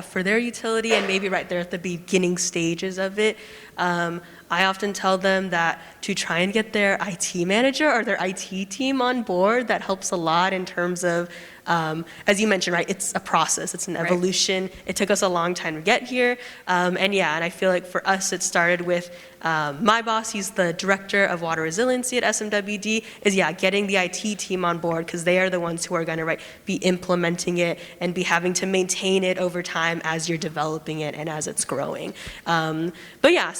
for their utility and maybe right there at the beginning stages of it, I often tell them that to try and get their IT manager or their IT team on board, that helps a lot in terms of, as you mentioned, right, it's a process, it's an evolution. It took us a long time to get here. And I feel like for us, it started with my boss, he's the director of water resiliency at SMWD, is getting the IT team on board because they are the ones who are going to be implementing it and be having to maintain it over time as you're developing it and as it's growing. So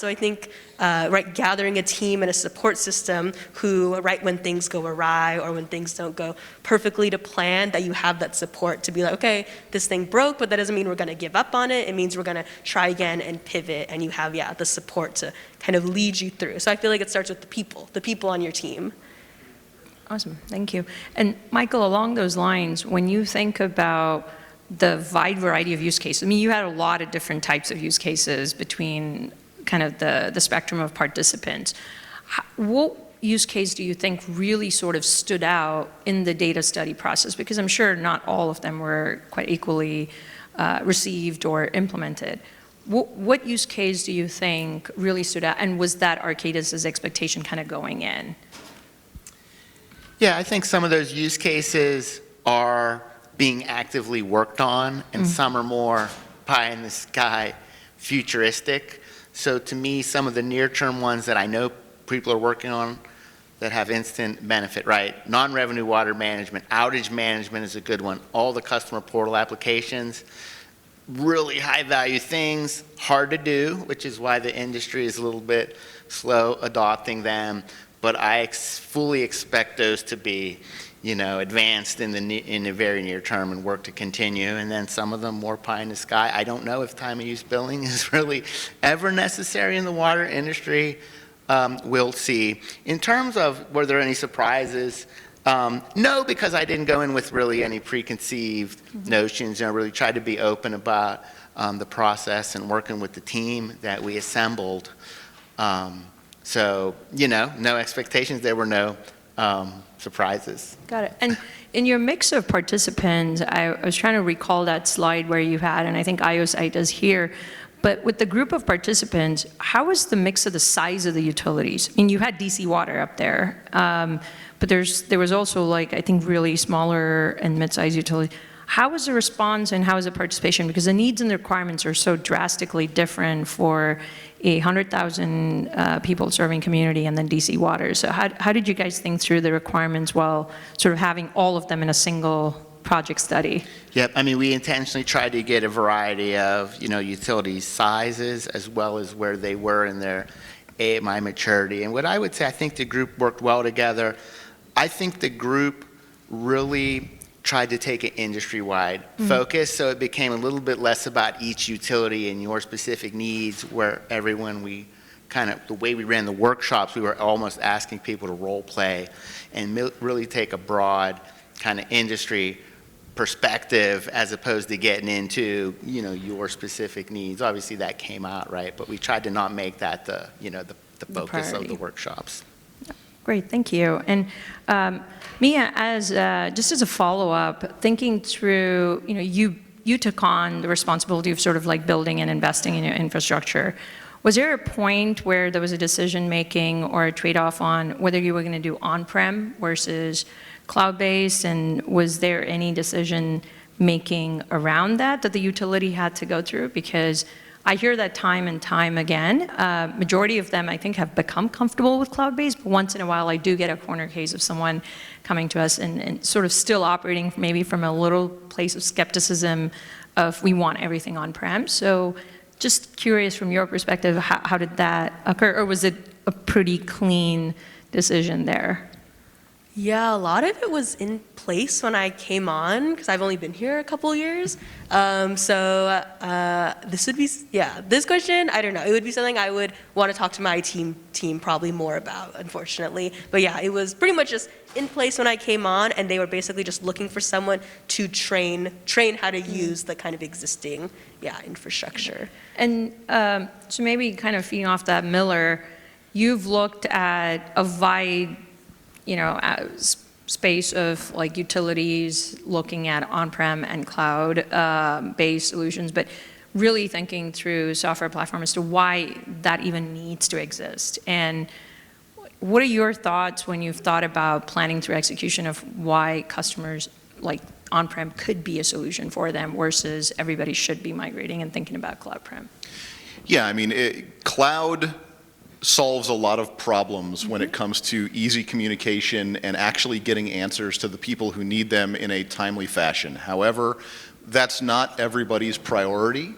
I think right, gathering a team and a support system who, right, when things go awry or when things don't go perfectly to plan, that you have that support to be like, okay, this thing broke, but that doesn't mean we're going to give up on it. It means we're going to try again and pivot, and you have, yeah, the support to kind of lead you through. So I feel like it starts with the people on your team. Awesome, thank you. And Michael, along those lines, when you think about the wide variety of use cases, I mean, you had a lot of different types of use cases between kind of the spectrum of participants. What use case do you think really sort of stood out in the data study process? Because I'm sure not all of them were quite equally received or implemented. What use case do you think really stood out, and was that Arcadis's expectation kind of going in? Yeah, I think some of those use cases are being actively worked on, and some are more pie in the sky, futuristic. So to me, some of the near-term ones that I know people are working on that have instant benefit, right? Non-revenue water management, outage management is a good one. All the customer portal applications, really high-value things, hard to do, which is why the industry is a little bit slow adopting them. But I fully expect those to be, advanced in the very near term and work to continue. And then some of them more pie in the sky. I don't know if time of use billing is really ever necessary in the water industry. We'll see. In terms of were there any surprises? No, because I didn't go in with really any preconceived notions. I really tried to be open about the process and working with the team that we assembled. So, no expectations. There were no surprises. Got it. And in your mix of participants, I was trying to recall that slide where you had, and I think IOSite does here, but with the group of participants, how was the mix of the size of the utilities? I mean, you had DC Water up there, but there was also, I think, really smaller and mid-sized utilities. How was the response and how was the participation? Because the needs and the requirements are so drastically different for a 100,000 people serving community and then DC Water. So how did you guys think through the requirements while sort of having all of them in a single project study? Yep, I mean, we intentionally tried to get a variety of, utility sizes as well as where they were in their AMI maturity. And what I would say, I think the group worked well together. I think the group really tried to take an industry-wide focus, so it became a little bit less about each utility and your specific needs, where the way we ran the workshops, we were almost asking people to role play and really take a broad kind of industry perspective as opposed to getting into, your specific needs. Obviously that came out, right? But we tried to not make that the focus of the workshops. Great, thank you. And Mia, just as a follow-up, thinking through, you took on the responsibility of sort of building and investing in your infrastructure. Was there a point where there was a decision-making or a trade-off on whether you were going to do on-prem versus cloud-based, and was there any decision-making around that the utility had to go through? Because I hear that time and time again. Majority of them, I think, have become comfortable with cloud-based, but once in a while I do get a corner case of someone coming to us and sort of still operating maybe from a little place of skepticism of we want everything on-prem. So just curious from your perspective, how did that occur? Or was it a pretty clean decision there? Yeah, a lot of it was in place when I came on, because I've only been here a couple years. This question, I don't know. It would be something I would want to talk to my team probably more about, unfortunately. But yeah, it was pretty much just in place when I came on, and they were basically just looking for someone to train how to use the kind of existing, infrastructure. And so maybe kind of feeding off that, Miller, you've looked at a wide space of utilities, looking at on-prem and cloud-based solutions, but really thinking through software platform as to why that even needs to exist. And what are your thoughts when you've thought about planning through execution of why customers on-prem could be a solution for them versus everybody should be migrating and thinking about cloud-prem? Yeah, I mean, cloud solves a lot of problems when it comes to easy communication and actually getting answers to the people who need them in a timely fashion. However, that's not everybody's priority.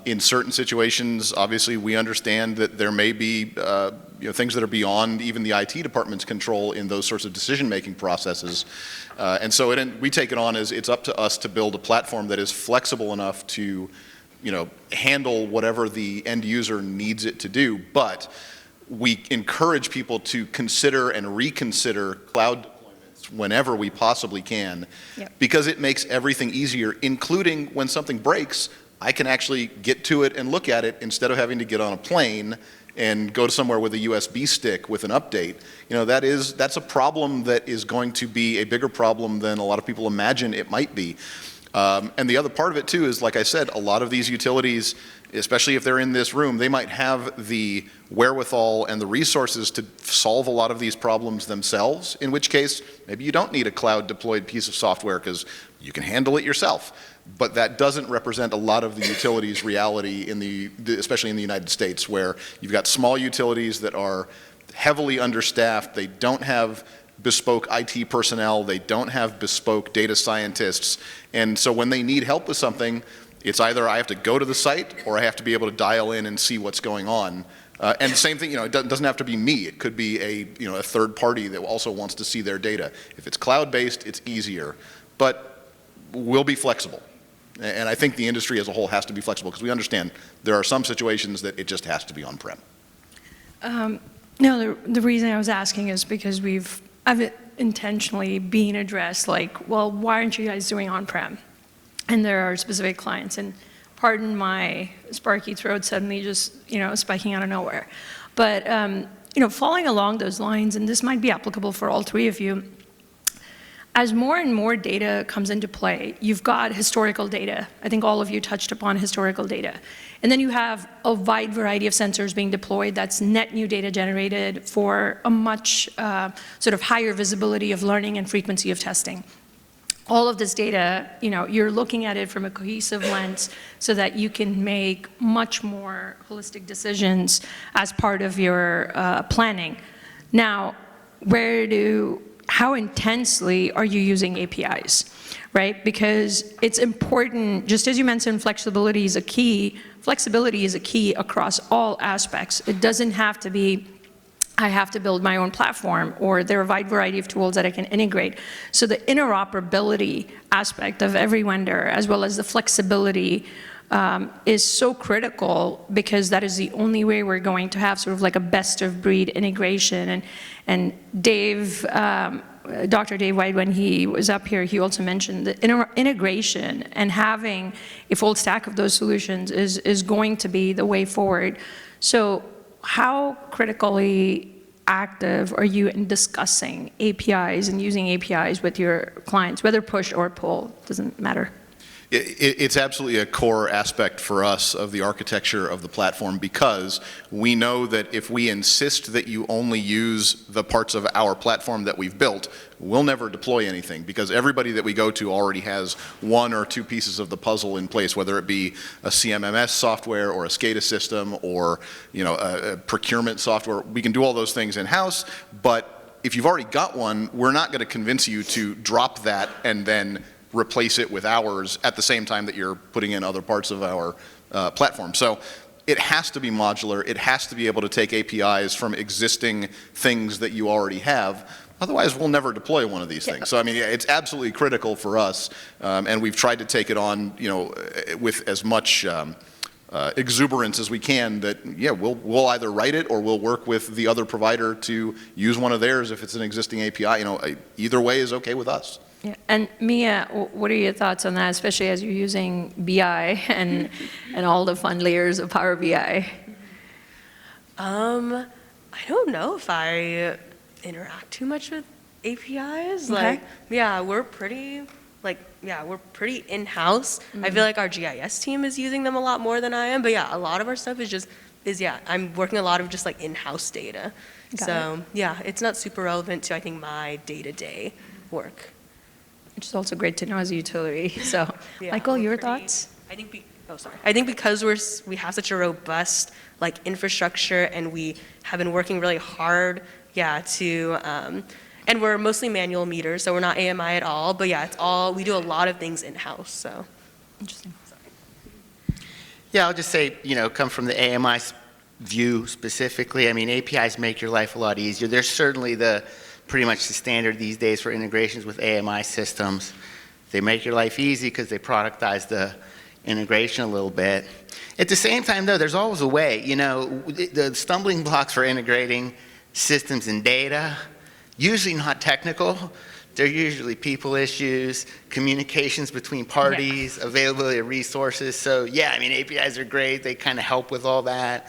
In certain situations, obviously, we understand that there may be things that are beyond even the IT department's control in those sorts of decision-making processes. And so we take it on as it's up to us to build a platform that is flexible enough to handle whatever the end user needs it to do. But we encourage people to consider and reconsider cloud deployments whenever we possibly can, because it makes everything easier, including when something breaks, I can actually get to it and look at it instead of having to get on a plane and go to somewhere with a USB stick with an update. That's a problem that is going to be a bigger problem than a lot of people imagine it might be. And the other part of it too is, like I said, a lot of these utilities, especially if they're in this room, they might have the wherewithal and the resources to solve a lot of these problems themselves, in which case maybe you don't need a cloud deployed piece of software because you can handle it yourself. But that doesn't represent a lot of the utilities' reality, especially in the United States, where you've got small utilities that are heavily understaffed. They don't have bespoke IT personnel. They don't have bespoke data scientists. And so when they need help with something, it's either I have to go to the site or I have to be able to dial in and see what's going on. And the same thing, it doesn't have to be me. It could be a third party that also wants to see their data. If it's cloud-based, it's easier. But we'll be flexible. And I think the industry as a whole has to be flexible because we understand there are some situations that it just has to be on-prem. No, the reason I was asking is because I've intentionally been addressed like, well, why aren't you guys doing on-prem? And there are specific clients, and pardon my sparky throat suddenly just, spiking out of nowhere. But, following along those lines, and this might be applicable for all three of you, as more and more data comes into play, you've got historical data. I think all of you touched upon historical data. And then you have a wide variety of sensors being deployed that's net new data generated for a much sort of higher visibility of learning and frequency of testing. All of this data, you're looking at it from a cohesive lens so that you can make much more holistic decisions as part of your planning. Now, how intensely are you using APIs, right? Because it's important, just as you mentioned, flexibility is a key across all aspects. It doesn't have to be, I have to build my own platform, or there are a wide variety of tools that I can integrate. So the interoperability aspect of every vendor, as well as the flexibility, is so critical, because that is the only way we're going to have sort of like a best of breed integration. And Dave, Dr. Dave White, when he was up here, he also mentioned that integration and having a full stack of those solutions is going to be the way forward. So how critically active are you in discussing APIs and using APIs with your clients, whether push or pull, doesn't matter? It's absolutely a core aspect for us of the architecture of the platform, because we know that if we insist that you only use the parts of our platform that we've built, we'll never deploy anything, because everybody that we go to already has one or two pieces of the puzzle in place, whether it be a CMMS software or a SCADA system or a procurement software. We can do all those things in-house, but if you've already got one, we're not going to convince you to drop that and then replace it with ours at the same time that you're putting in other parts of our platform. So it has to be modular. It has to be able to take APIs from existing things that you already have. Otherwise, we'll never deploy one of these things. So I mean, it's absolutely critical for us, and we've tried to take it on, with as much exuberance as we can. That we'll either write it or we'll work with the other provider to use one of theirs if it's an existing API. Either way is okay with us. Yeah. And Mia, what are your thoughts on that, especially as you're using BI and all the fun layers of Power BI? I don't know if I interact too much with APIs. Okay. We're pretty in-house. I feel like our GIS team is using them a lot more than I am. But a lot of our stuff I'm working a lot of just like in-house data. It's not super relevant to, I think, my day-to-day work. Which is also great to know as a utility. So, Michael, your thoughts? I think because we have such a robust infrastructure, and we have been working really hard, and we're mostly manual meters, so we're not AMI at all. But we do a lot of things in-house. So interesting. Yeah, I'll just say, come from the AMI view specifically. I mean, APIs make your life a lot easier. They're certainly pretty much the standard these days for integrations with AMI systems. They make your life easy because they productize the integration a little bit. At the same time, though, there's always a way. The stumbling blocks for integrating systems and data, usually not technical. They're usually people issues, communications between parties, availability of resources. So yeah, I mean, APIs are great. They kind of help with all that.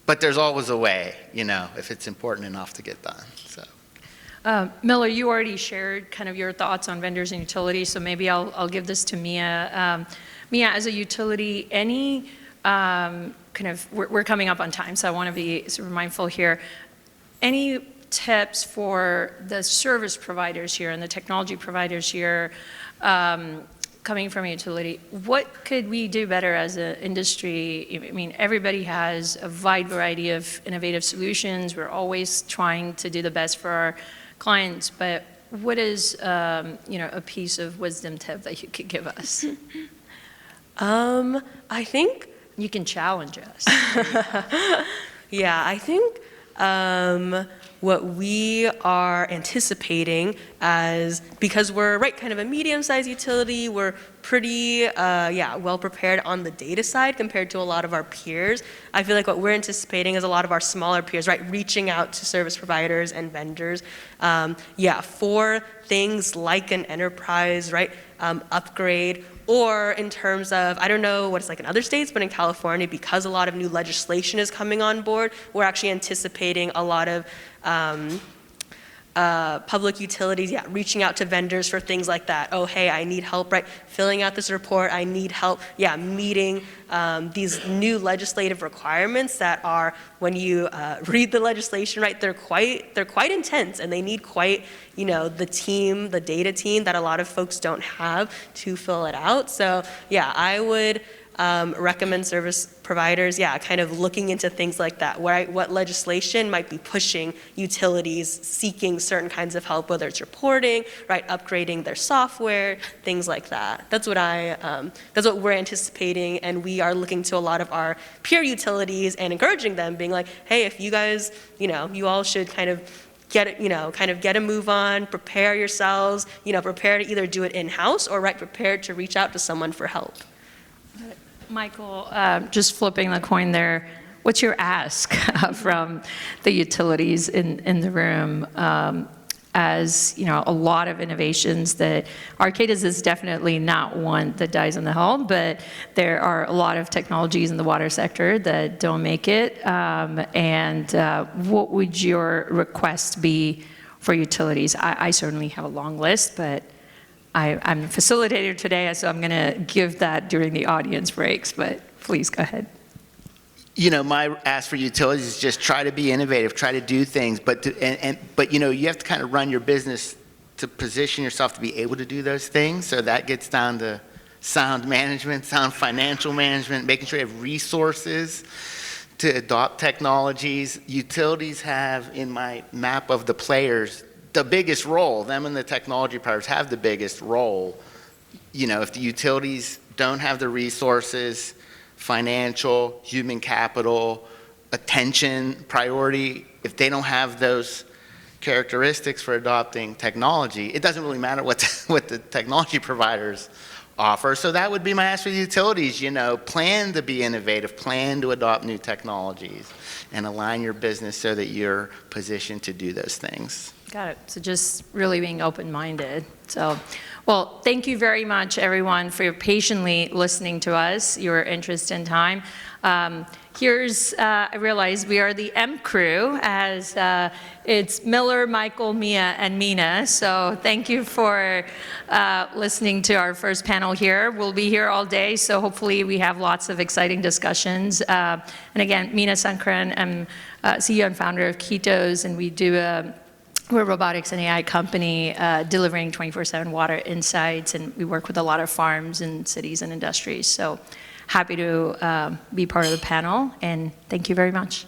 But there's always a way, if it's important enough to get done. So. Miller, you already shared kind of your thoughts on vendors and utilities, so maybe I'll give this to Mia. Mia, as a utility, any we're coming up on time, so I want to be super mindful here. Any tips for the service providers here and the technology providers here coming from a utility? What could we do better as an industry? I mean, everybody has a wide variety of innovative solutions. We're always trying to do the best for our clients, but what is a piece of wisdom tip that you could give us? I think you can challenge us. Yeah, I think what we are anticipating because we're kind of a medium-sized utility, we're pretty well prepared on the data side compared to a lot of our peers. I feel like what we're anticipating is a lot of our smaller peers, reaching out to service providers and vendors, for things like an enterprise, upgrade. Or in terms of, I don't know what it's like in other states, but in California, because a lot of new legislation is coming on board, we're actually anticipating a lot of public utilities, reaching out to vendors for things like that. Oh, hey, I need help, filling out this report. I need help, meeting these new legislative requirements that are, when you read the legislation, they're quite intense, and they need quite, the data team that a lot of folks don't have to fill it out. So, I would recommend service providers, kind of looking into things like that, what legislation might be pushing utilities seeking certain kinds of help, whether it's reporting, upgrading their software, things like that. That's what we're anticipating, and we are looking to a lot of our peer utilities and encouraging them, being like, hey, if you guys, you all should kind of get a move on, prepare yourselves, prepare to either do it in-house or prepare to reach out to someone for help. Michael, just flipping the coin there, what's your ask from the utilities in the room? As a lot of innovations that Arcadis is definitely not one that dies on the hill, but there are a lot of technologies in the water sector that don't make it. What would your request be for utilities? I certainly have a long list, but I'm a facilitator today, so I'm going to give that during the audience breaks, but please go ahead. My ask for utilities is just try to be innovative, try to do things, but you have to kind of run your business to position yourself to be able to do those things. So that gets down to sound management, sound financial management, making sure you have resources to adopt technologies. Utilities have, in my map of the players, the biggest role. Them and the technology providers have the biggest role. If the utilities don't have the resources, financial, human capital, attention, priority, if they don't have those characteristics for adopting technology, it doesn't really matter what the technology providers offer. So that would be my ask for the utilities, plan to be innovative, plan to adopt new technologies, and align your business so that you're positioned to do those things. Got it. So just really being open-minded. So, well, thank you very much, everyone, for patiently listening to us, your interest and time. I realize we are the M crew, as it's Miller, Michael, Mia, and Mina. So thank you for listening to our first panel here. We'll be here all day, so hopefully we have lots of exciting discussions. And again, Mina Sankaran, I'm CEO and founder of Ketos, and we're a robotics and AI company delivering 24/7 water insights, and we work with a lot of farms and cities and industries. So happy to be part of the panel, and thank you very much.